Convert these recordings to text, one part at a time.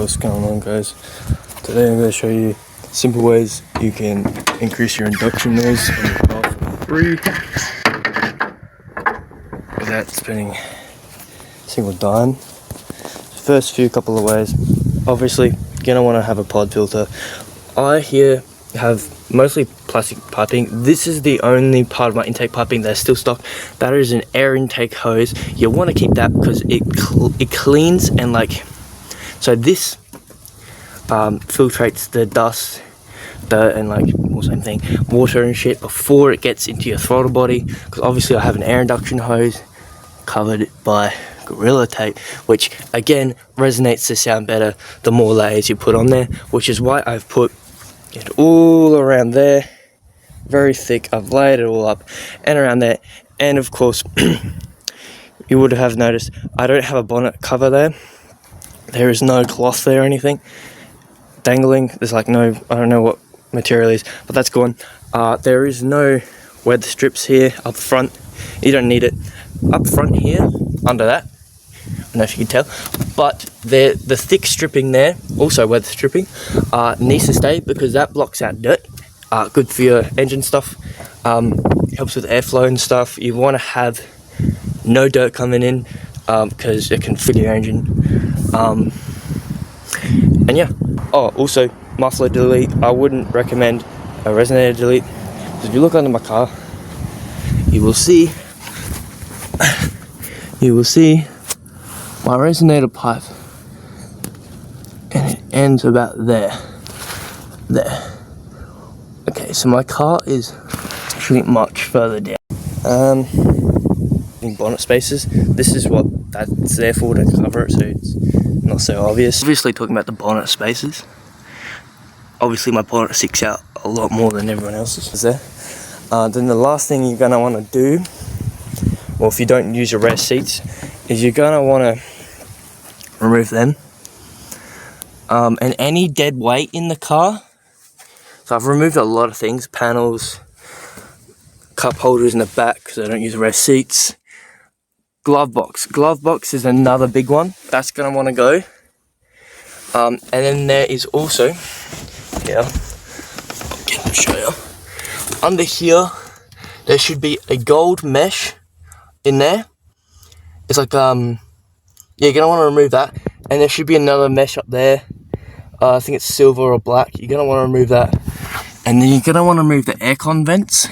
What's going on, guys? Today I'm going to show you simple ways you can increase your induction noise on your car for free without spending a single dime. First couple of ways, obviously you're going to want to have a pod filter. I here have mostly plastic piping. This is the only part of my intake piping that's still stock. That is an air intake hose. You want to keep that because it cleans and so this filtrates the dust, dirt, and same thing, water and shit before it gets into your throttle body. Because obviously I have an air induction hose covered by Gorilla Tape, which again resonates to sound better the more layers you put on there, which is why I've put it all around there, very thick. I've layered it all up and around there. And of course you would have noticed I don't have a bonnet cover there. There is no cloth there or anything dangling. There's no, I don't know what material it is, but that's gone. There is no weather strips here up front. You don't need it. Up front here, under that, I don't know if you can tell, but the thick stripping there, also weather stripping, needs to stay because that blocks out dirt. Good for your engine stuff. Helps with airflow and stuff. You want to have no dirt coming in because it can fill your engine. And yeah. Oh, also muffler delete. I wouldn't recommend a resonator delete because if you look under my car, you will see my resonator pipe, and it ends about there. Okay, so my car is actually much further down. In bonnet spaces, this is what that's there for, to cover it so it's not so obvious. Obviously talking about the bonnet spaces, obviously my bonnet sticks out a lot more than everyone else's there. Then the last thing you're going to want to do, well, if you don't use your rear seats, is you're going to want to remove them and any dead weight in the car. So I've removed a lot of things, panels, cup holders in the back because I don't use rear seats. Glove box is another big one that's going to want to go. And then there is also, yeah, I'll show you. Under here, there should be a gold mesh in there. It's you're gonna want to remove that, and there should be another mesh up there. I think it's silver or black. You're gonna want to remove that, and then you're gonna want to remove the aircon vents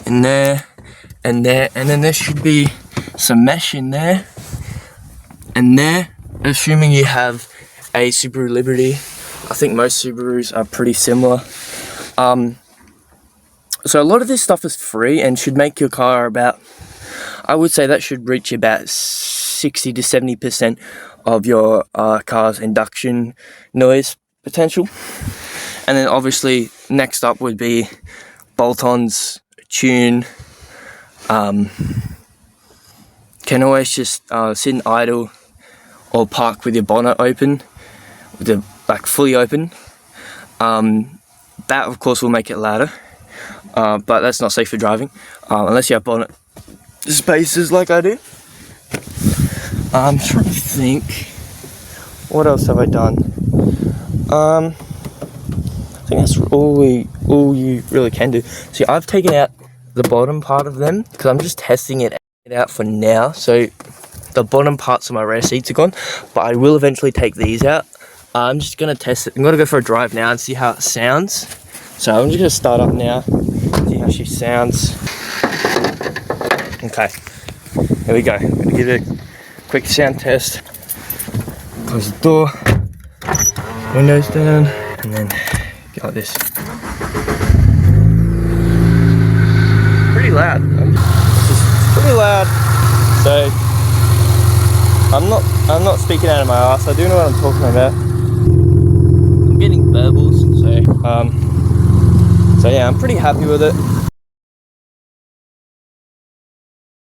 in there, and there, and then there should be some mesh in there, and there. Assuming you have a Subaru Liberty, I think most Subarus are pretty similar. So a lot of this stuff is free and should make your car about, I would say that should reach about 60 to 70% of your car's induction noise potential. And then obviously next up would be bolt-ons, tune. Can always just sit and idle or park with your bonnet open, with the fully open. That of course will make it louder. But that's not safe for driving, unless you have bonnet spaces like I do. I'm trying to think, what else have I done? I think that's all you really can do. See, I've taken out the bottom part of them because I'm just testing it out for now. So the bottom parts of my rear seats are gone, but I will eventually take these out. I'm just going to test it. I'm going to go for a drive now and see how it sounds. So I'm just going to start up now, see how she sounds. Okay, here we go. I'm going to give it a quick sound test. Close the door, windows down, and then go like this. Pretty loud. It's pretty loud. So I'm not speaking out of my ass. I do know what I'm talking about. I'm getting burbles, so yeah, I'm pretty happy with it.